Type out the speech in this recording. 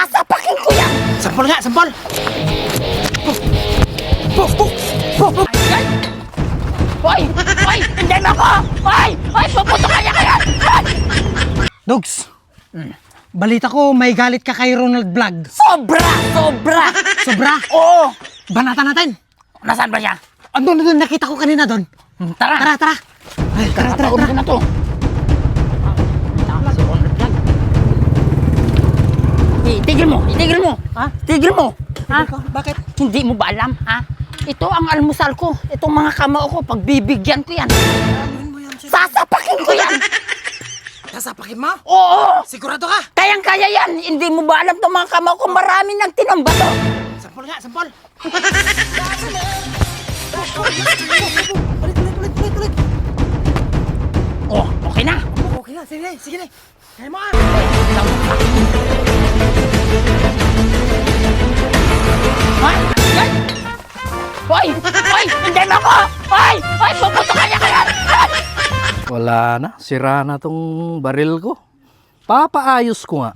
Sasapakin ko yan! Sampol nga, sampol! Ay! Hoy! Hoy! Hindi mo ako! Hoy! Hoy! Puputukan niya kayo! Dogs, balita ko may galit ka kay Ronald Vlog. Sobra! Sobra! Sobra? Oo! Banatan natin. Nasaan ba siya? Andun, nakita ko kanina doon. Tara! Tara, tara. Ay, tara. Taon ko na to. Si Ronald Vlog. Itigil mo! Itigil mo! Ha? Itigil mo! Ha? Bakit? Hindi mo ba alam, ha? Ito ang almusal ko. Itong mga kamao ko, pagbibigyan ko yan. Sasapakin ko yan! Sasapakin mo? Oo! Sigurado ka? Kayang-kaya yan! Hindi mo ba alam itong mga kamao ko? Marami nang tinamba to! Sampol nga, sampol. Ulit. Oh, okay na! Okay na, sige na. Kaya mo ah. Hoy! Yan! Hoy! Hoy! Hindi mo ako! Hoy! Hoy! Puputukan niya kayo! Wala na, sira na tong baril ko. Papaayos ko nga.